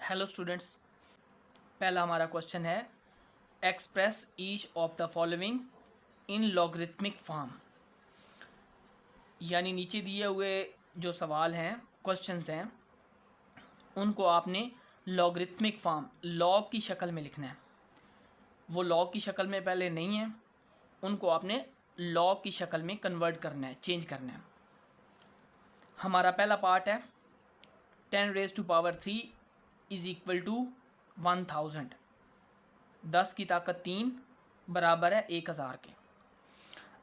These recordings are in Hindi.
हेलो स्टूडेंट्स, पहला हमारा क्वेश्चन है express each of the following in logarithmic form. यानी नीचे दिए हुए जो सवाल हैं, क्वेश्चंस हैं, उनको आपने लॉगरिथमिक फॉर्म, लॉग की शक्ल में लिखना है। वो लॉग की शक्ल में पहले नहीं है, उनको आपने लॉग की शक्ल में कन्वर्ट करना है, चेंज करना है। हमारा पहला पार्ट है 10⁻³ इज इक्वल टू 1000। 10 की ताकत 3 बराबर है 1000 के।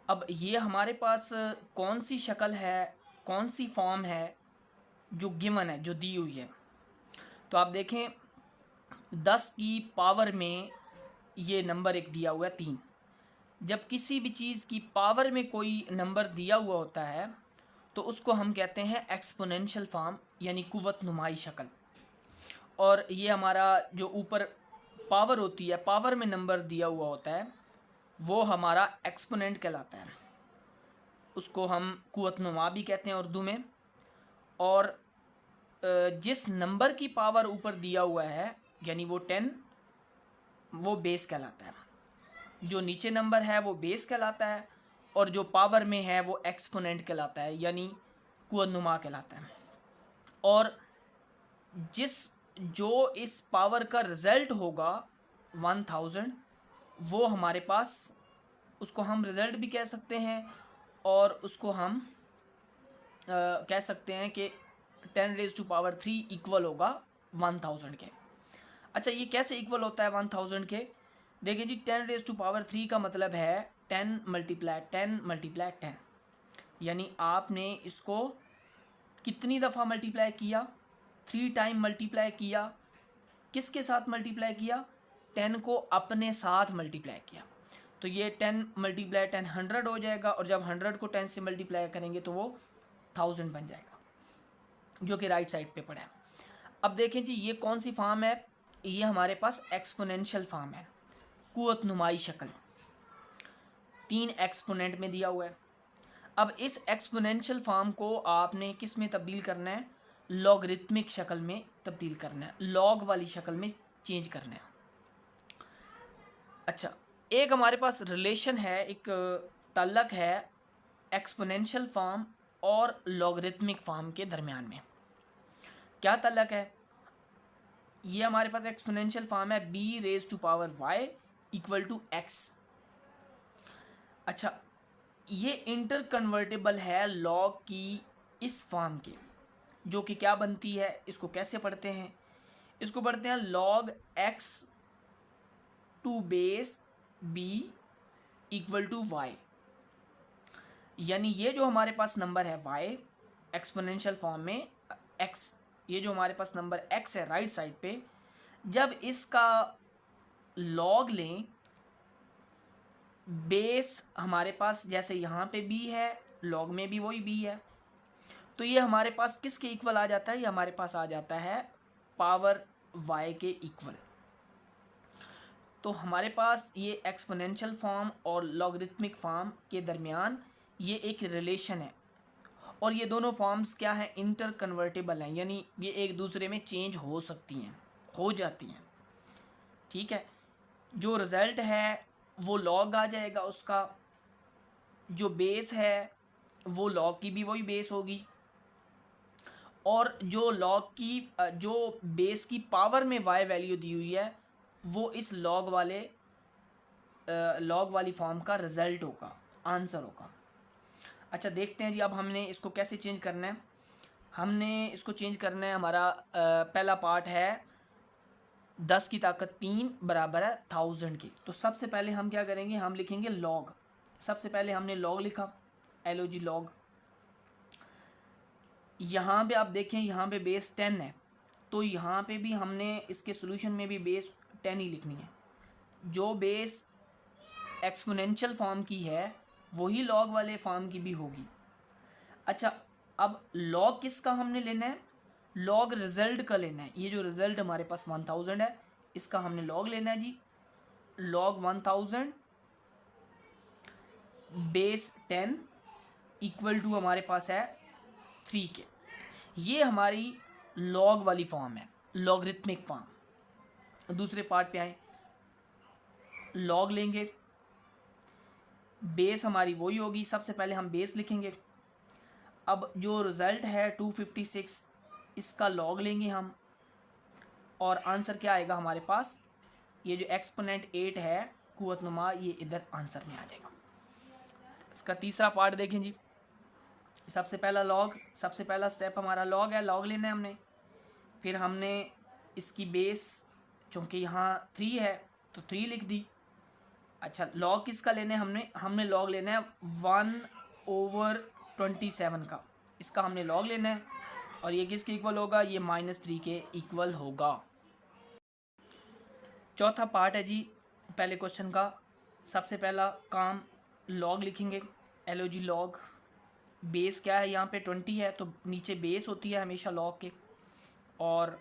अब ये हमारे पास कौन सी शक्ल है, कौन सी फॉर्म है जो गिवन है, जो दी हुई है। तो आप देखें 10 की पावर में ये नंबर एक दिया हुआ है 3। जब किसी भी चीज़ की पावर में कोई नंबर दिया हुआ होता है तो उसको हम कहते हैं एक्सपोनेंशियल फॉर्म, यानी कुव्वत नुमाई शक्ल। और ये हमारा जो ऊपर पावर होती है, पावर में नंबर दिया हुआ होता है, वो हमारा एक्सपोनेंट कहलाता है। उसको हम कुव्वत-नुमा भी कहते हैं उर्दू में। और जिस नंबर की पावर ऊपर दिया हुआ है, यानी वो 10, वो बेस कहलाता है। जो नीचे नंबर है वो बेस कहलाता है, और जो पावर में है वो एक्सपोनेंट कहलाता है, यानी कुव्वत-नुमा कहलाता है। और जो इस पावर का रिज़ल्ट होगा 1000, वो हमारे पास, उसको हम रिज़ल्ट भी कह सकते हैं, और उसको हम कह सकते हैं कि 10⁻³ इक्वल होगा 1000 के। अच्छा, ये कैसे इक्वल होता है 1000 के? देखिए जी, 10⁻³ का मतलब है 10 × 10 × 10। यानी आपने इसको कितनी दफ़ा मल्टीप्लाई किया? 3 टाइम मल्टीप्लाई किया। किसके साथ मल्टीप्लाई किया? 10 को अपने साथ मल्टीप्लाई किया। तो ये 10 × 10 100 हो जाएगा, और जब 100 को 10 से मल्टीप्लाई करेंगे तो वो 1000 बन जाएगा, जो कि राइट साइड पे पड़ा है। अब देखें जी, ये कौन सी फॉर्म है? ये हमारे पास एक्सपोनेंशियल फॉर्म है, कुव्वत नुमाई शक्ल। 3 एक्सपोनेंट में दिया हुआ है। अब इस एक्सपोनेंशियल फॉर्म को आपने किस में तब्दील करना है? लॉगरिथमिक शक्ल में तब्दील करना है, लॉग वाली शक्ल में चेंज करना है। अच्छा, एक हमारे पास रिलेशन है, एक ताल्लुक है एक्सपोनेंशियल फॉर्म और लॉगरिथमिक फॉर्म के दरमियान में। क्या ताल्लुक है? ये हमारे पास एक्सपोनेंशियल फॉर्म है b⁻y = x। अच्छा, ये इंटर कन्वर्टेबल है लॉग की इस फॉर्म के, जो कि क्या बनती है? इसको कैसे पढ़ते हैं? इसको पढ़ते हैं log x to base b = y। यानी ये जो हमारे पास नंबर है y, एक्सपोनेंशियल फॉर्म में x, ये जो हमारे पास नंबर x है राइट साइड पे, जब इसका log लें, बेस हमारे पास जैसे यहाँ पे b है, log में भी वही b है, तो ये हमारे पास किसके इक्वल आ जाता है? ये हमारे पास आ जाता है पावर y के इक्वल। तो हमारे पास ये एक्सपोनेंशियल फॉर्म और लॉगरिथमिक फॉर्म के दरमियान ये एक रिलेशन है, और ये दोनों फॉर्म्स क्या हैं? इंटर कन्वर्टेबल हैं, यानी ये एक दूसरे में चेंज हो सकती हैं, हो जाती हैं। ठीक है, जो रिज़ल्ट है वो लॉग आ जाएगा उसका, जो बेस है वो लॉग की भी वही बेस होगी, और जो लॉग की जो बेस की पावर में y वैल्यू दी हुई है वो इस लॉग वाली फॉर्म का रिज़ल्ट होगा, आंसर होगा। अच्छा, देखते हैं जी, अब हमने इसको कैसे चेंज करना है। हमने इसको चेंज करना है, हमारा पहला पार्ट है 10 की ताकत 3 बराबर है 1000 की। तो सबसे पहले हम क्या करेंगे? हम लिखेंगे लॉग। सबसे पहले हमने लॉग लिखा, LOG लॉग। यहाँ पे आप देखें, यहाँ पे बेस 10 है, तो यहाँ पे भी हमने इसके सोल्यूशन में भी बेस 10 ही लिखनी है। जो बेस एक्सपोनेंशियल फॉर्म की है वही लॉग वाले फॉर्म की भी होगी। अच्छा, अब लॉग किसका हमने लेना है? लॉग रिजल्ट का लेना है। ये जो रिजल्ट हमारे पास 1000 है, इसका हमने लॉग लेना है जी। लॉग 1000 बेस 10 इक्वल टू हमारे पास है 3 के। ये हमारी लॉग वाली फॉर्म है। Logarithmic form. दूसरे पार्ट पे आए, लॉग लेंगे, बेस हमारी वही होगी, सबसे पहले हम बेस लिखेंगे। अब जो रिज़ल्ट है 256, इसका लॉग लेंगे हम, और आंसर क्या आएगा हमारे पास, ये जो एक्सपोनेंट 8 है कुव्वतनुमा, ये इधर आंसर में आ जाएगा। इसका तीसरा पार्ट देखें जी। सबसे पहला लॉग, सबसे पहला स्टेप हमारा लॉग है, लॉग लेना है हमने। फिर हमने इसकी बेस, चूँकि यहाँ 3 है तो 3 लिख दी। अच्छा, लॉग किसका लेना है, हमने लॉग लेना है 1/27 का, इसका हमने लॉग लेना है। और ये किसके इक्वल होगा, ये -3 के इक्वल होगा। चौथा पार्ट है जी पहले क्वेश्चन का। सबसे पहला काम, लॉग लिखेंगे, LOG लॉग। बेस क्या है, यहाँ पे 20 है तो नीचे बेस होती है हमेशा लॉग के, और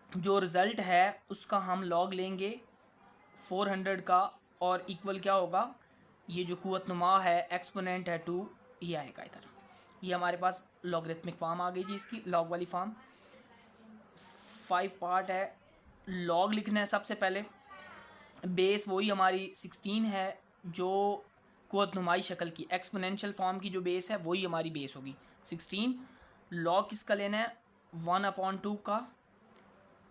जो रिज़ल्ट है उसका हम लॉग लेंगे 400 का, और इक्वल क्या होगा, ये जो कुव्वतनुमा है एक्सपोनेंट है 2, ये आएगा इधर। ये हमारे पास लॉगरिथमिक फॉर्म आ गई जी इसकी, लॉग वाली फॉर्म। 5 पार्ट है, लॉग लिखना है सबसे पहले। बेस वही हमारी 16 है, जो कुव्वतनुमाई शक्ल की एक्सपोनेंशियल फॉर्म की जो बेस है वही हमारी बेस होगी 16। लॉग किसका लेना है, 1/2 का,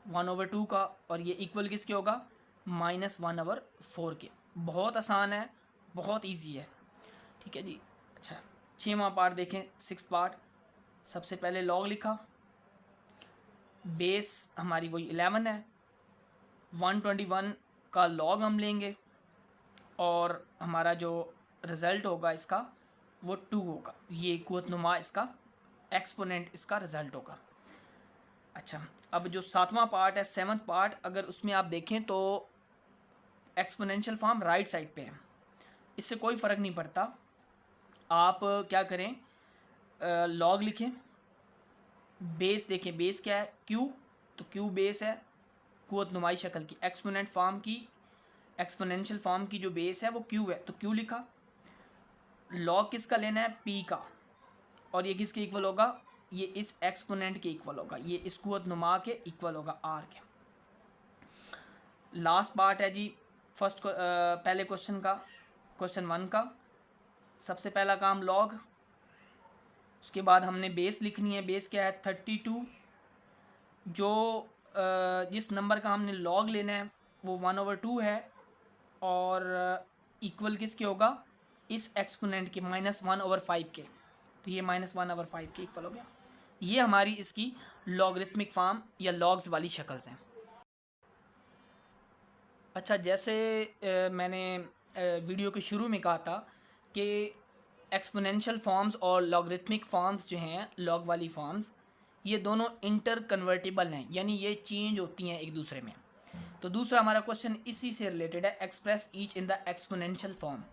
1/2 का, और ये इक्वल किसके होगा, -1/4 के। बहुत आसान है, बहुत इजी है, ठीक है जी। अच्छा, 6वां पार्ट देखें, 6th पार्ट। सबसे पहले लॉग लिखा, बेस हमारी वही 11 है, 121 का लॉग हम लेंगे, और हमारा जो रिज़ल्ट होगा इसका वो 2 होगा। ये कुव्वतनुमा इसका एक्सपोनेंट, इसका रिज़ल्ट होगा। अच्छा, अब जो 7वां पार्ट है, 7th पार्ट, अगर उसमें आप देखें तो एक्सपोनेंशियल फॉर्म राइट साइड पे है, इससे कोई फ़र्क नहीं पड़ता। आप क्या करें, लॉग लिखें, बेस देखें, बेस क्या है, Q, तो Q बेस है कुव्वतनुमाई शक्ल की एक्सपोनेंट फॉर्म की, एक्सपोनेंशियल फॉर्म की जो बेस है वो Q है, तो Q लिखा। लॉग किसका लेना है, P का, और ये किसके इक्वल होगा, ये इस एक्सपोनेंट के इक्वल होगा, ये इस कुव्वतनुमा के इक्वल होगा, R के। लास्ट पार्ट है जी फर्स्ट पहले क्वेश्चन का, क्वेश्चन 1 का। सबसे पहला काम लॉग, उसके बाद हमने बेस लिखनी है। बेस क्या है, 32। जो जिस नंबर का हमने लॉग लेना है वो 1/2 है, और इक्वल किसके होगा, इस एक्सपोनेंट के -1/5 के, तो ये -1/5 के इक्वल हो गया। ये हमारी इसकी लॉगरिथमिक फॉर्म या लॉग्स वाली शक्ल्स हैं। अच्छा, जैसे मैंने वीडियो के शुरू में कहा था कि एक्सपोनेंशियल फॉर्म्स और लॉगरिथमिक फॉर्म्स जो हैं, लॉग वाली फॉर्म्स, ये दोनों इंटर कन्वर्टिबल हैं, यानी ये चेंज होती हैं एक दूसरे में। तो दूसरा हमारा क्वेश्चन इसी से रिलेटेड है, express each in the exponential form.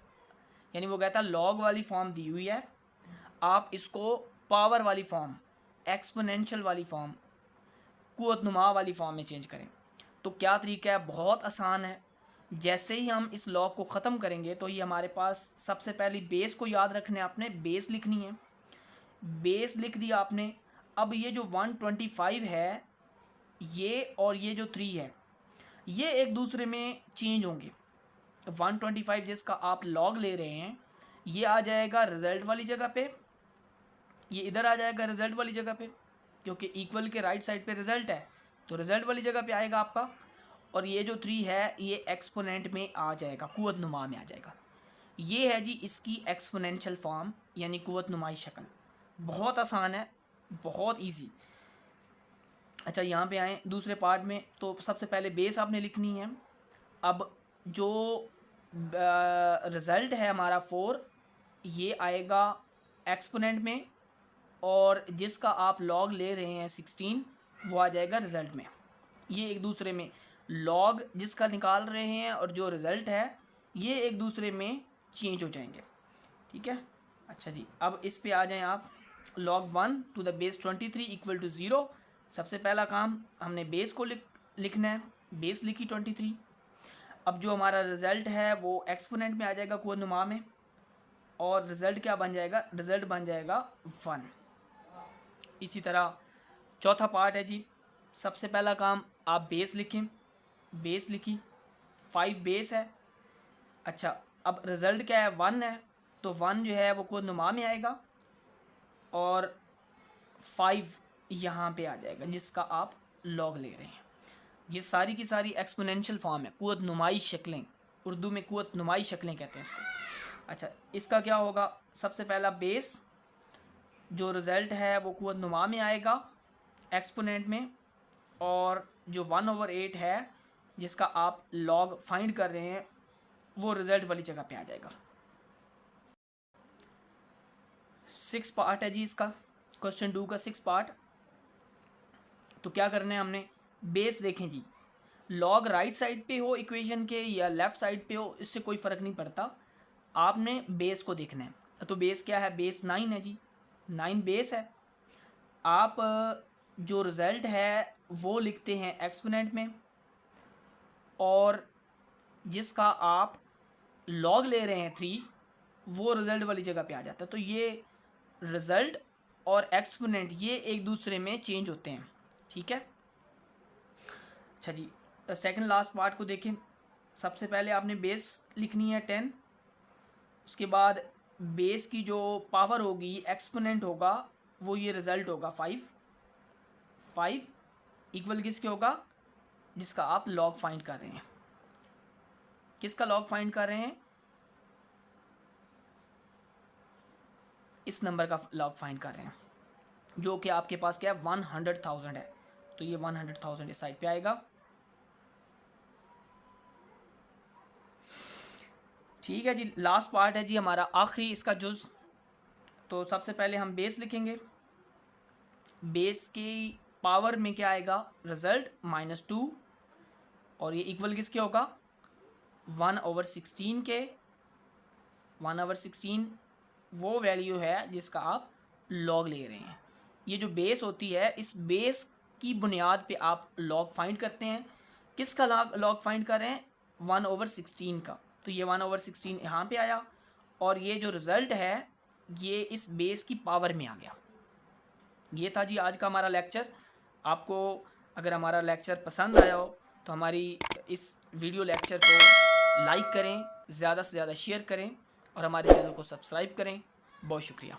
यानी वो कहता है लॉग वाली फॉर्म दी हुई है, आप इसको पावर वाली फॉर्म, एक्सपोनेंशियल वाली फॉर्म, कुव्वतनुमा वाली फॉर्म में चेंज करें। तो क्या तरीका है, बहुत आसान है। जैसे ही हम इस लॉग को ख़त्म करेंगे तो ये हमारे पास सबसे पहले बेस को याद रखना है, आपने बेस लिखनी है। बेस लिख दिया आपने। अब ये जो 125 है, ये और ये जो 3 है, ये एक दूसरे में चेंज होंगे। 125 जिसका आप लॉग ले रहे हैं, ये आ जाएगा रिज़ल्ट वाली जगह पे, ये इधर आ जाएगा रिज़ल्ट वाली जगह पे, क्योंकि इक्वल के राइट साइड पे रिज़ल्ट है तो रिज़ल्ट वाली जगह पे आएगा आपका। और ये जो 3 है ये एक्सपोनेंट में आ जाएगा, कुव्वतनुमा में आ जाएगा। ये है जी इसकी एक्सपोनेंशियल फॉर्म, यानी कुव्वतनुमाई शक्ल। बहुत आसान है, बहुत इजी। अच्छा, यहाँ पे आए दूसरे पार्ट में। तो सबसे पहले बेस आपने लिखनी है। अब जो रिज़ल्ट है हमारा 4, ये आएगा एक्सपोनेंट में, और जिसका आप लॉग ले रहे हैं 16, वो आ जाएगा रिज़ल्ट में। ये एक दूसरे में, लॉग जिसका निकाल रहे हैं और जो रिज़ल्ट है, ये एक दूसरे में चेंज हो जाएंगे, ठीक है। अच्छा जी, अब इस पे आ जाएं आप। log 1 to the base 23 equal to 0। सबसे पहला काम हमने बेस को लिखना है, बेस लिखी 23। अब जो हमारा रिज़ल्ट है वो एक्सपोनेंट में आ जाएगा कुव्वतनुमा में, और रिज़ल्ट क्या बन जाएगा, रिज़ल्ट बन जाएगा 1। इसी तरह चौथा पार्ट है जी, सबसे पहला काम आप बेस लिखें, बेस लिखी 5 बेस है। अच्छा अब रिज़ल्ट क्या है 1 है, तो 1 जो है वो कुव्वत नुमा में आएगा और 5 यहाँ पे आ जाएगा जिसका आप लॉग ले रहे हैं। ये सारी की सारी एक्सपोनेंशियल फॉर्म है, कुव्वत नुमाई शक्लें, उर्दू में कुव्वत नुमाई शक्लें कहते हैं इसको। अच्छा इसका क्या होगा, सबसे पहला बेस जो रिज़ल्ट है वो कुव्वत नुमा में आएगा एक्सपोनेंट में, और जो 1/8 है जिसका आप लॉग फाइंड कर रहे हैं वो रिज़ल्ट वाली जगह पे आ जाएगा। 6 पार्ट है जी इसका, क्वेश्चन 2 का 6 पार्ट। तो क्या करना है हमने, बेस देखें जी, लॉग राइट साइड पे हो इक्वेशन के या लेफ़्ट साइड पे हो इससे कोई फ़र्क नहीं पड़ता, आपने बेस को देखना है। तो बेस क्या है, बेस 9 है जी, 9 बेस है। आप जो रिज़ल्ट है वो लिखते हैं एक्सपोनेंट में, और जिसका आप लॉग ले रहे हैं 3 वो रिज़ल्ट वाली जगह पे आ जाता है। तो ये रिज़ल्ट और एक्सपोनेंट ये एक दूसरे में चेंज होते हैं, ठीक है। अच्छा जी सेकंड लास्ट पार्ट को देखें। सबसे पहले आपने बेस लिखनी है 10, उसके बाद बेस की जो पावर होगी एक्सपोनेंट होगा वो ये रिज़ल्ट होगा 5 इक्वल किसके होगा, जिसका आप लॉग फाइंड कर रहे हैं। किसका लॉग फाइंड कर रहे हैं, इस नंबर का लॉग फाइंड कर रहे हैं जो कि आपके पास क्या है 100,000 है। तो ये 100,000 इस साइड पे आएगा, ठीक है जी। लास्ट पार्ट है जी हमारा आखिरी इसका जुज़। तो सबसे पहले हम बेस लिखेंगे, बेस की पावर में क्या आएगा रिज़ल्ट -2, और ये इक्वल किसके होगा 1/16 के। 1/16 वो वैल्यू है जिसका आप लॉग ले रहे हैं। ये जो बेस होती है इस बेस की बुनियाद पे आप लॉग फाइंड करते हैं। किसका लॉग फाइंड कर रहे हैं 1/16 का, तो ये 1/16 यहाँ पे आया, और ये जो रिज़ल्ट है ये इस बेस की पावर में आ गया। ये था जी आज का हमारा लेक्चर। आपको अगर हमारा लेक्चर पसंद आया हो तो हमारी इस वीडियो लेक्चर को लाइक करें, ज़्यादा से ज़्यादा शेयर करें और हमारे चैनल को सब्सक्राइब करें। बहुत शुक्रिया।